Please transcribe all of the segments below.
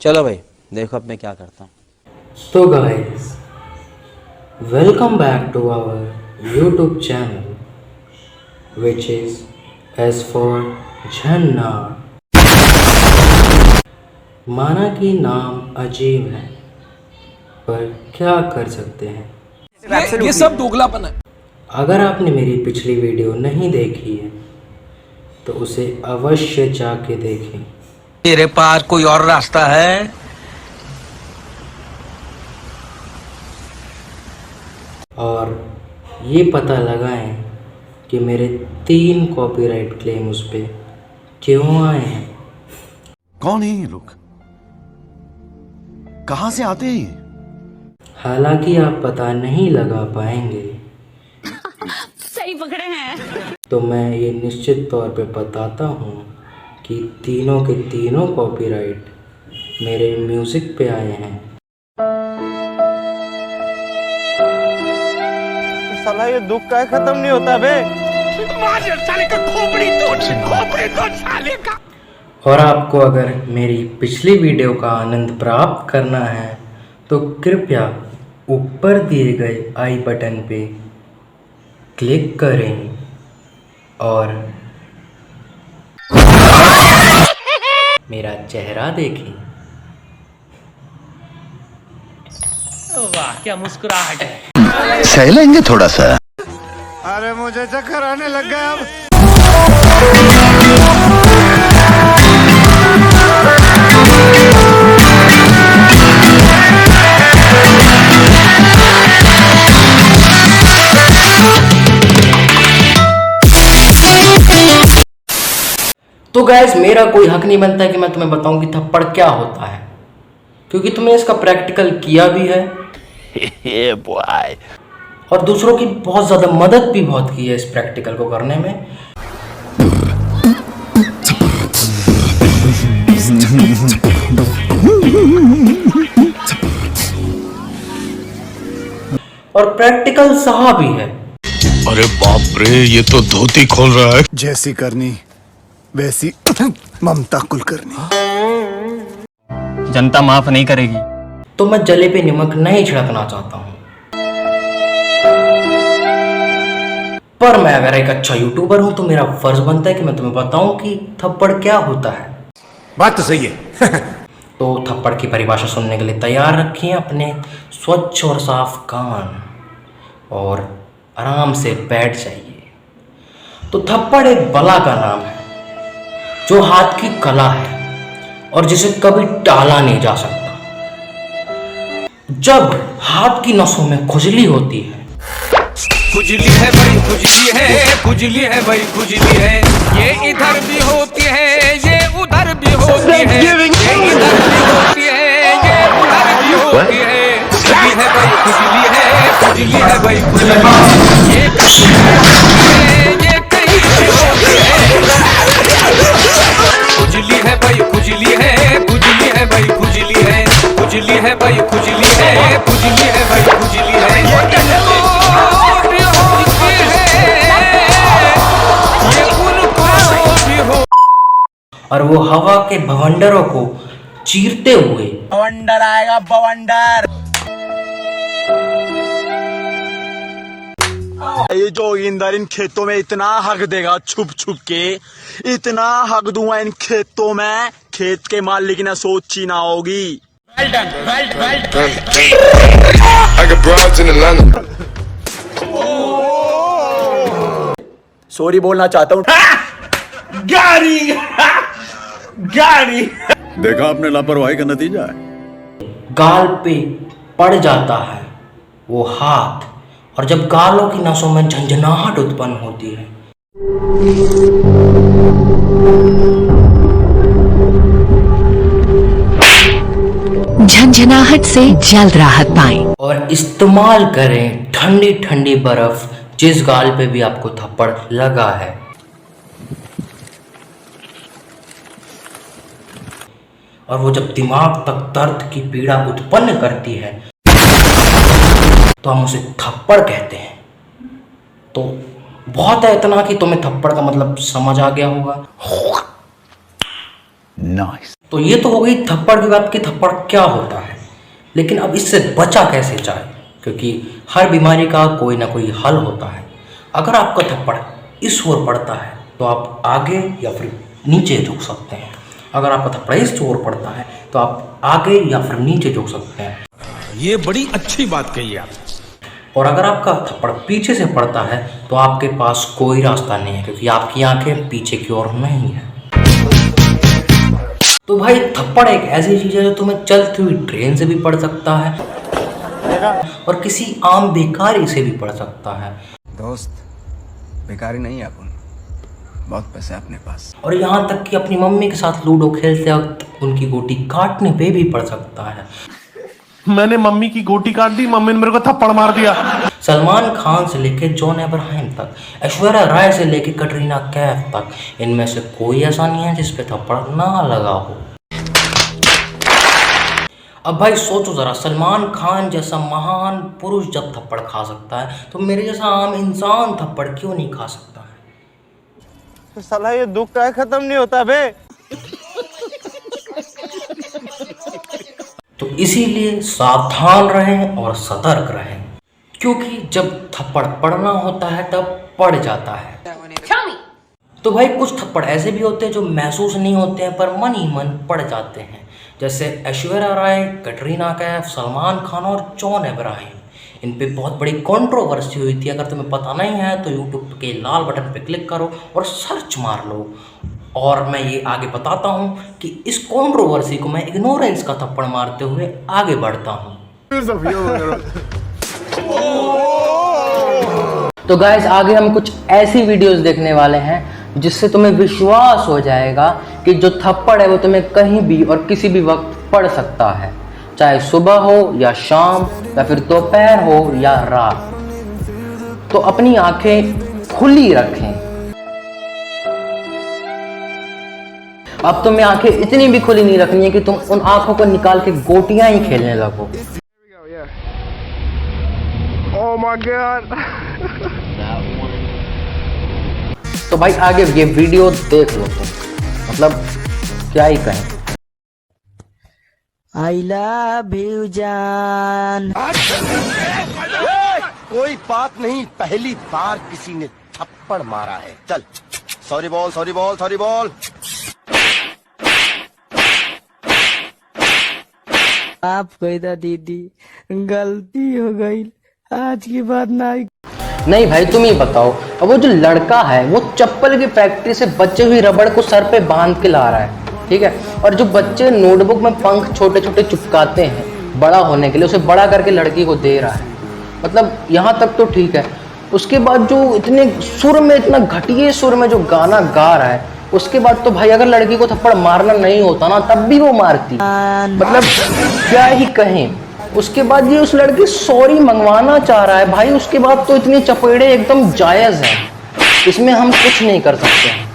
चलो भाई देखो अब मैं क्या करता हूँ। So guys, welcome back to our YouTube channel, which is as for झन्ना। माना कि नाम अजीब है, पर क्या कर सकते हैं। ये सब दोगलापन है। अगर आपने मेरी पिछली वीडियो नहीं देखी है तो उसे अवश्य जाके देखें। तेरे पास कोई और रास्ता है? और ये पता लगाएं कि मेरे 3 कॉपीराइट क्लेम उस पे क्यों आए हैं। कौन है ये लोग? कहां से आते हैं ये? हालांकि आप पता नहीं लगा पाएंगे। सही पकड़े हैं। तो मैं ये निश्चित तौर पे बताता हूँ कि तीनों के तीनों कॉपीराइट मेरे म्यूजिक पे आए हैं। साला ये दुख का खत्म नहीं होता बे। साले का खोपड़ी तोड़ साले का। और आपको अगर मेरी पिछली वीडियो का आनंद प्राप्त करना है तो कृपया ऊपर दिए गए आई बटन पे क्लिक करें और मेरा चेहरा देखें। वाह क्या मुस्कुराहट है। सह लेंगे थोड़ा सा। अरे मुझे चक्कर आने लग गया अब। तो गैस मेरा कोई हक नहीं बनता कि मैं तुम्हें बताऊं कि थप्पड़ क्या होता है, क्योंकि तुमने इसका प्रैक्टिकल किया भी है और दूसरों की बहुत ज़्यादा मदद भी बहुत की है इस प्रैक्टिकल को करने में। और प्रैक्टिकल सहा भी है। अरे बाप रे, ये तो धोती खोल रहा है। जैसी करनी वैसी ममता कुलकर्णी। जनता माफ नहीं करेगी। तो मैं जले पे नमक नहीं छिड़कना चाहता हूं, पर मैं अगर एक अच्छा यूट्यूबर हूं तो मेरा फर्ज बनता है कि मैं तुम्हें बताऊं कि थप्पड़ क्या होता है। बात तो सही है। तो थप्पड़ की परिभाषा सुनने के लिए तैयार रखिए अपने स्वच्छ और साफ कान और आराम से बैठ जाइए। तो थप्पड़ एक बला का नाम है जो हाथ की कला है और जिसे कभी टाला नहीं जा सकता। जब हाथ की नसों में खुजली होती है, खुजली है भाई खुजली है, खुजली है भाई खुजली है, ये इधर भी होती है ये उधर भी होती है, ये इधर भी होती है ये उधर भी होती है। खुजली है भाई खुजली है, खुजली है भाई खुजली है, ये कहीं भी होती है। खुजली है भाई खुजली है, खुजली है भाई खुजली है, खुजली है भाई खुजली है, खुजली है भाई खुजली है, ये कहीं भी होती है, ये उनको भी हो। और वो हवा के भवंडरों को चीरते हुए बवंडर आएगा बवंडर। ये जोगिंदर इन खेतों में इतना हक देगा छुप छुप के, इतना हक दूंगा इन खेतों में, खेत के मालिक ने सोची ना होगी। सॉरी बोलना चाहता हूँ। गाड़ी गाड़ी देखा आपने लापरवाही का नतीजा है। गाल पे पड़ जाता है वो हाथ, और जब गालों की नसों में झंझनाहट उत्पन्न होती है झंझनाहट से जल्द राहत पाएं और इस्तेमाल करें ठंडी ठंडी बर्फ जिस गाल पे भी आपको थप्पड़ लगा है। और वो जब दिमाग तक दर्द की पीड़ा उत्पन्न करती है तो हम उसे थप्पड़ कहते हैं। तो बहुत है इतना कि तुम्हें थप्पड़ का मतलब समझ आ गया होगा। नाइस। तो ये तो हो गई थप्पड़ की बात कि थप्पड़ क्या होता है, लेकिन अब इससे बचा कैसे जाए, क्योंकि हर बीमारी का कोई ना कोई हल होता है। अगर आपका थप्पड़ इस ओर पड़ता है तो आप आगे या फिर नीचे झुक सकते हैं। अगर आपका थप्पड़ इस ओर पड़ता है तो आप आगे या फिर नीचे झुक सकते हैं। ये बड़ी अच्छी बात कही आप। और अगर आपका थप्पड़ पीछे से पड़ता है तो आपके पास कोई रास्ता नहीं है, क्योंकि आपकी आंखें पीछे की ओर नहीं है। तो भाई थप्पड़ एक ऐसी चीज है जो तुम्हें चलती हुई ट्रेन से भी पड़ सकता है और किसी आम बेकारी से भी पड़ सकता है। दोस्त बेकारी नहीं है अपन, बहुत पैसे अपने पास। और यहाँ तक कि अपनी मम्मी के साथ लूडो खेलते वक्त उनकी गोटी काटने पे भी पड़ सकता है। मैंने मम्मी की गोटी काट दी, मम्मी ने मेरे को थप्पड़ मार दिया। सलमान खान से लेके जॉन अब्राहम तक, ऐश्वर्या राय से लेके कटरीना कैफ तक, इनमें से कोई ऐसा नहीं है जिस पे थप्पड़ ना लगा हो। अब भाई सोचो जरा, सलमान खान जैसा महान पुरुष जब थप्पड़ खा सकता है तो मेरे जैसा आम इंसान थप्पड़ क्यों नहीं खा सकता है? तो साला ये दुख का खत्म नहीं होता बे। तो इसीलिए सावधान रहें और सतर्क रहें, क्योंकि जब थप्पड़ पड़ना होता है तब पड़ जाता है। तो भाई कुछ थप्पड़ ऐसे भी होते हैं जो महसूस नहीं होते हैं पर मन ही मन पड़ जाते हैं, जैसे ऐश्वर्या राय, कटरीना कैफ, सलमान खान और जॉन अब्राहम। इन पे बहुत बड़ी कंट्रोवर्सी हुई थी। अगर तुम्हें पता नहीं है तो यूट्यूब के लाल बटन पे क्लिक करो और सर्च मार लो। और मैं ये आगे बताता हूँ कि इस कंट्रोवर्सी को मैं इग्नोरेंस का थप्पड़ मारते हुए आगे बढ़ता हूँ। तो गाइस आगे हम कुछ ऐसी वीडियोस देखने वाले हैं जिससे तुम्हें विश्वास हो जाएगा कि जो थप्पड़ है वो तुम्हें कहीं भी और किसी भी वक्त पड़ सकता है, चाहे सुबह हो या शाम या फिर दोपहर हो या रात। तो अपनी आंखें खुली रखें। अब तुम्हें आंखें इतनी भी खुली नहीं रखनी है कि तुम उन आंखों को निकाल के गोटियां ही खेलने लगो। Oh my God. तो भाई आगे ये वीडियो देख लो तुम, मतलब क्या ही कहें। आई लव यू जान। कोई बात नहीं, पहली बार किसी ने थप्पड़ मारा है। चल सॉरी बोल, सॉरी बोल, सॉरी बोल। आप गई था दीदी, गलती हो गई, आज की बात नहीं भाई तुम ही बताओ। अब वो जो लड़का है वो चप्पल की फैक्ट्री से बचे हुई रबड़ को सर पे बांध के ला रहा है, ठीक है, और जो बच्चे नोटबुक में पंख छोटे छोटे चिपकाते हैं बड़ा होने के लिए, उसे बड़ा करके लड़की को दे रहा है। मतलब यहाँ तक तो ठीक है। उसके बाद जो इतने सुर में, इतना घटिया सुर में जो गाना गा रहा है, उसके बाद तो भाई अगर लड़की को थप्पड़ मारना नहीं होता ना तब भी वो मारती। मतलब क्या ही कहें। उसके बाद ये उस लड़की सॉरी मंगवाना चाह रहा है भाई, उसके बाद तो इतनी चपेड़े एकदम जायज है, इसमें हम कुछ नहीं कर सकते हैं।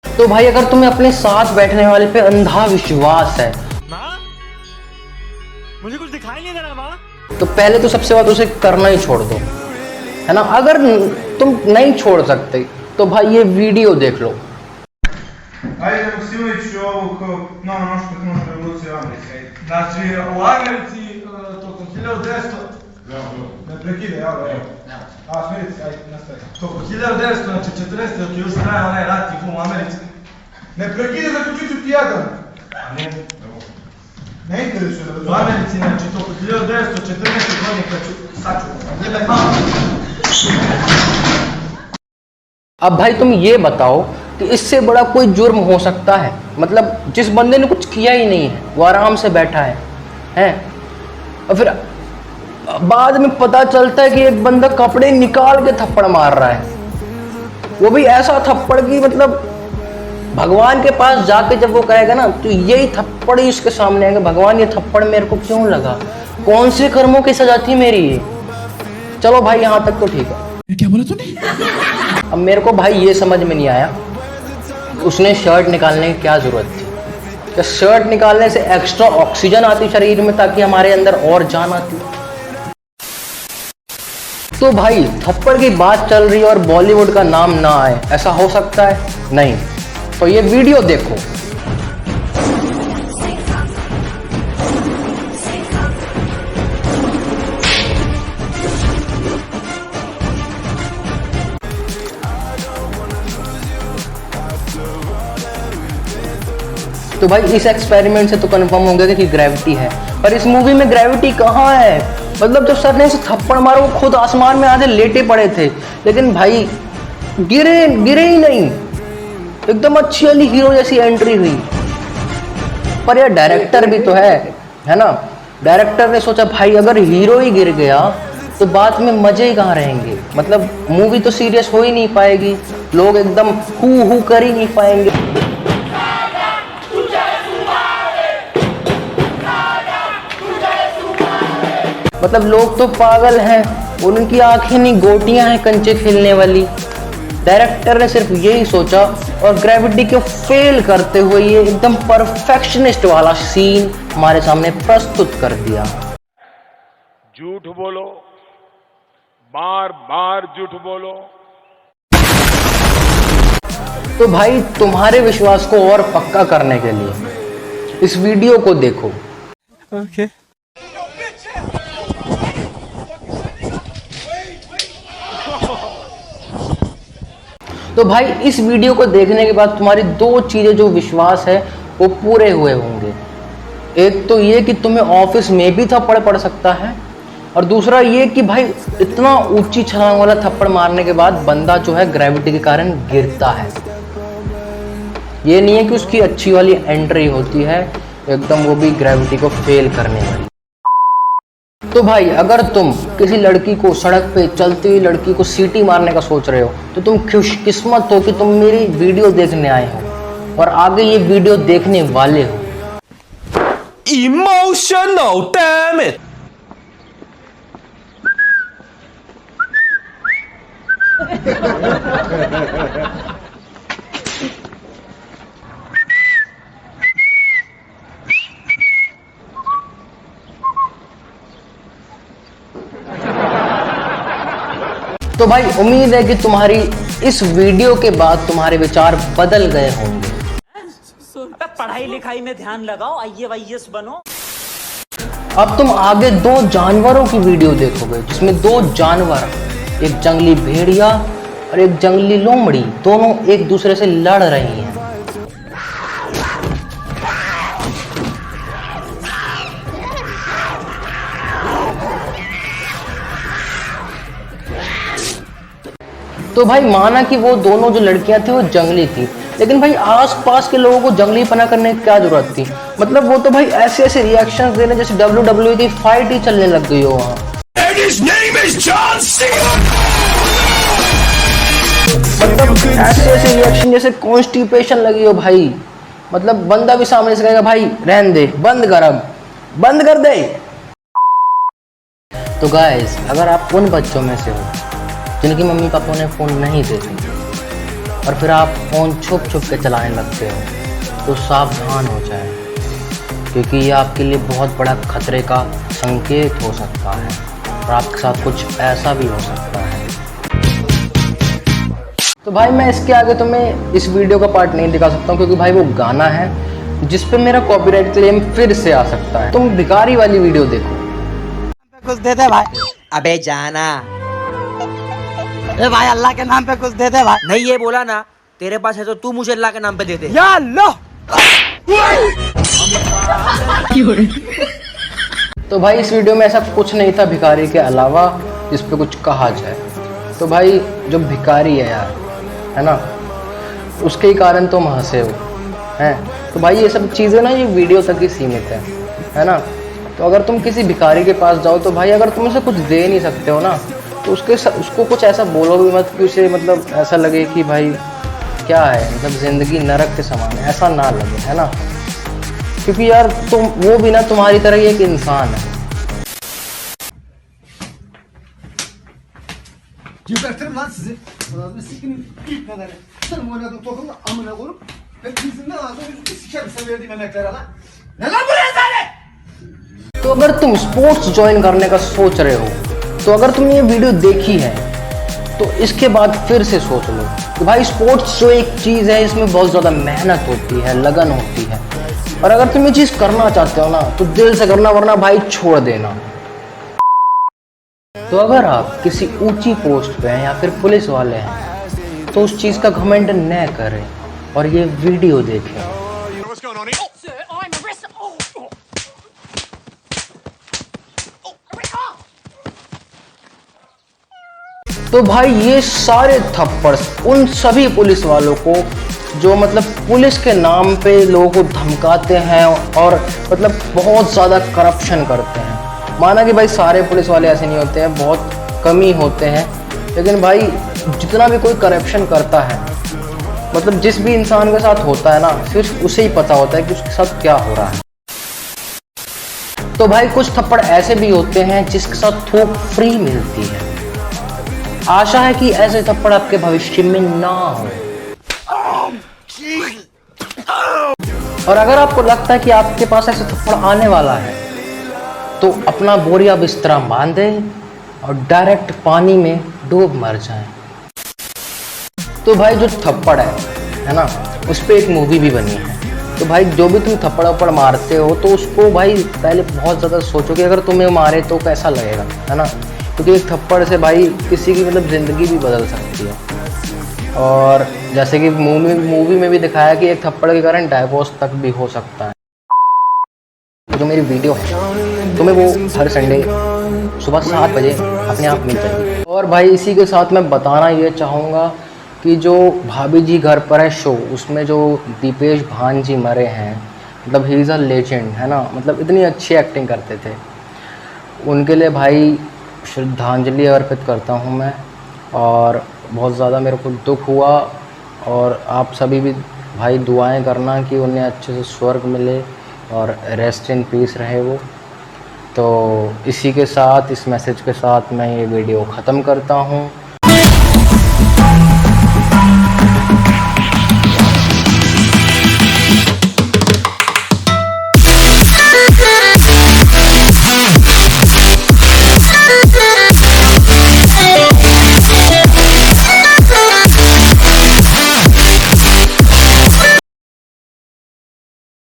तो भाई अगर तुम्हें अपने साथ बैठने वाले पे अंधा विश्वास है, मुझे कुछ दिखाई नहीं दे रहा माँ। तो पहले तो सबसे बात उसे करना ही छोड़ दो, है ना। अगर तुम नहीं छोड़ सकते तो भाई ये वीडियो देख लो। Ajde Maksimović ovog novonoškog možda revolucije u Americi. Znači u Americi tokom 1900... Ne prekide, evo. A smirici, ajde, nastavi. Tokom 1900, znači 14. dok je još trajao onaj rat i u Americi. Ne prekide, zaključit ću ti jedan. A ne, ne interesuje da u Americi, znači tokom 1914. godine kad ću sačuvati. Gledaj malo. अब भाई तुम ये बताओ कि इससे बड़ा कोई जुर्म हो सकता है? मतलब जिस बंदे ने कुछ किया ही नहीं है वो आराम से बैठा है, और फिर बाद में पता चलता है कि एक बंदा कपड़े निकाल के थप्पड़ मार रहा है, वो भी ऐसा थप्पड़ की मतलब भगवान के पास जाके जब वो कहेगा ना तो यही थप्पड़ ही उसके सामने आएगा, भगवान ये थप्पड़ मेरे को क्यों लगा, कौन से कर्मों की सजा थी मेरी ये। चलो भाई यहाँ तक तो ठीक है। क्या बोला तूने? अब मेरे को भाई ये समझ में नहीं आया उसने शर्ट निकालने की क्या जरूरत थी। क्या शर्ट निकालने से एक्स्ट्रा ऑक्सीजन आती शरीर में ताकि हमारे अंदर और जान आती? तो भाई थप्पड़ की बात चल रही है और बॉलीवुड का नाम ना आए, ऐसा हो सकता है? नहीं। तो ये वीडियो देखो। तो भाई इस एक्सपेरिमेंट से तो कंफर्म हो गया कि ग्रेविटी है, पर इस मूवी में ग्रेविटी कहाँ है? मतलब जब सर ने इसे थप्पड़ मारा वो खुद आसमान में आधे लेटे पड़े थे, लेकिन भाई गिरे ही नहीं। एकदम अच्छी वाली हीरो जैसी एंट्री हुई। पर यार डायरेक्टर भी तो है ना? डायरेक्टर ने सोचा भाई अगर हीरो ही गिर गया तो बाद में मजे ही कहाँ रहेंगे? मतलब मूवी तो सीरियस हो ही नहीं पाएगी, लोग एकदम हू कर ही नहीं पाएंगे। मतलब लोग तो पागल हैं, उनकी आंखें नहीं गोटियां हैं कंचे खेलने वाली। डायरेक्टर ने सिर्फ यही सोचा और ग्रेविटी को फेल करते हुए ये एकदम परफेक्शनिस्ट वाला सीन हमारे सामने प्रस्तुत कर दिया। झूठ बोलो, बार बार झूठ बोलो। तो भाई तुम्हारे विश्वास को और पक्का करने के लिए इस वीडियो को देखो। ओके। तो भाई इस वीडियो को देखने के बाद तुम्हारी दो चीजें जो विश्वास है वो पूरे हुए होंगे। एक तो ये कि तुम्हें ऑफिस में भी थप्पड़ पड़ सकता है, और दूसरा ये कि भाई इतना ऊंची छलांग वाला थप्पड़ मारने के बाद बंदा जो है ग्रेविटी के कारण गिरता है। ये नहीं है कि उसकी अच्छी वाली एंट्री होती है एकदम, वो भी ग्रेविटी को फेल करने वाली। तो भाई अगर तुम किसी लड़की को सड़क पे चलती हुई लड़की को सीटी मारने का सोच रहे हो तो तुम खुशकिस्मत हो कि तुम मेरी वीडियो देखने आए हो और आगे ये वीडियो देखने वाले हो। Emotional, damn it! तो भाई उम्मीद है कि तुम्हारी इस वीडियो के बाद तुम्हारे विचार बदल गए होंगे। पढ़ाई लिखाई में ध्यान लगाओ, IAS बनो। अब तुम आगे दो जानवरों की वीडियो देखोगे जिसमें दो जानवर, एक जंगली भेड़िया और एक जंगली लोमड़ी, दोनों एक दूसरे से लड़ रही हैं। तो भाई माना कि वो दोनों जो लड़कियां थी वो जंगली थी, लेकिन भाई आसपास के लोगों को जंगली पना करने की क्या जरूरत थी? मतलब वो तो भाई ऐसे ऐसे रिएक्शंस दे रहे जैसे WWE की फाइट ही चलने लग गई हो वहां। मतलब ऐसे ऐसे रिएक्शन जैसे कॉन्स्टिपेशन लगी हो भाई। मतलब बंदा भी सामने से कहेगा भाई रहने दे, बंद कर, अब बंद कर दे। तो गाइस अगर आप उन बच्चों में से हो जिनकी मम्मी पापा ने फ़ोन नहीं देते और फिर आप फ़ोन छुप छुप के चलाने लगते हो तो सावधान हो जाए, क्योंकि ये आपके लिए बहुत बड़ा खतरे का संकेत हो सकता है और आपके साथ कुछ ऐसा भी हो सकता है। तो भाई मैं इसके आगे तुम्हें इस वीडियो का पार्ट नहीं दिखा सकता हूँ, क्योंकि भाई वो गाना है जिस पे मेरा कॉपीराइट क्लेम फिर से आ सकता है। तुम भिखारी वाली वीडियो देखो। कुछ दे दे भाई। अबे जाना भाई, अल्लाह के नाम पे कुछ दे दे भाई। नहीं ये बोला ना, तेरे पास है तो तू मुझे अल्लाह के नाम पे दे दे। या अल्लाह। तो भाई इस वीडियो में ऐसा कुछ नहीं था भिखारी के अलावा जिस पे कुछ कहा जाए। तो भाई जो भिखारी है यार, है ना, उसके ही कारण तुम हंसे हो हैं। तो भाई ये सब चीज़ें ना ये वीडियो तक ही सीमित है ना। तो अगर तुम किसी भिखारी के पास जाओ तो भाई अगर तुम उसे कुछ दे नहीं सकते हो ना तो उसको कुछ ऐसा बोलो भी मत कि उसे मतलब ऐसा लगे कि भाई क्या है, मतलब ज़िंदगी नरक के समान है, ऐसा ना लगे, है ना। क्योंकि यार तुम वो भी ना तुम्हारी तरह ही एक इंसान है। तो अगर तुम स्पोर्ट्स ज्वाइन करने का सोच रहे हो तो अगर तुमने ये वीडियो देखी है तो इसके बाद फिर से सोच लो कि भाई स्पोर्ट्स जो एक चीज़ है इसमें बहुत ज़्यादा मेहनत होती है, लगन होती है, और अगर तुम ये चीज़ करना चाहते हो ना तो दिल से करना, वरना भाई छोड़ देना। तो अगर आप किसी ऊंची पोस्ट पे हैं या फिर पुलिस वाले हैं तो उस चीज़ का घमंड न करें और ये वीडियो देखें। तो भाई ये सारे थप्पड़ उन सभी पुलिस वालों को जो मतलब पुलिस के नाम पे लोगों को धमकाते हैं और मतलब बहुत ज़्यादा करप्शन करते हैं। माना कि भाई सारे पुलिस वाले ऐसे नहीं होते हैं, बहुत कम ही होते हैं, लेकिन भाई जितना भी कोई करप्शन करता है, मतलब जिस भी इंसान के साथ होता है ना, सिर्फ उसे ही पता होता है कि उसके साथ क्या हो रहा है। तो भाई कुछ थप्पड़ ऐसे भी होते हैं जिसके साथ थूक फ्री मिलती है। आशा है कि ऐसे थप्पड़ आपके भविष्य में ना हो। और अगर आपको लगता है कि आपके पास ऐसे थप्पड़ आने वाला है तो अपना बोरिया बिस्तरा बांधे और डायरेक्ट पानी में डूब मर जाएं। तो भाई जो थप्पड़ है ना, उस पर एक मूवी भी बनी है। तो भाई जो भी तुम थप्पड़ वप्पड़ मारते हो तो उसको भाई पहले बहुत ज़्यादा सोचो कि अगर तुम्हें मारे तो कैसा लगेगा, है ना, क्योंकि एक थप्पड़ से भाई किसी की मतलब ज़िंदगी भी बदल सकती है। और जैसे कि मूवी में भी दिखाया कि एक थप्पड़ के कारण डाइवोर्स तक भी हो सकता है। जो मेरी वीडियो है तुम्हें वो हर संडे सुबह 7 बजे अपने आप मिल जाएगी। और भाई इसी के साथ मैं बताना ये चाहूँगा कि जो भाभी जी घर पर है शो, उसमें जो दीपेश भान जी मरे हैं, मतलब ही इज़ अ लेजेंड, है ना, मतलब इतनी अच्छी एक्टिंग करते थे। उनके लिए भाई श्रद्धांजलि अर्पित करता हूँ मैं, और बहुत ज़्यादा मेरे को दुख हुआ। और आप सभी भी भाई दुआएं करना कि उन्हें अच्छे से स्वर्ग मिले और रेस्ट इन पीस रहे वो। तो इसी के साथ, इस मैसेज के साथ मैं ये वीडियो ख़त्म करता हूँ।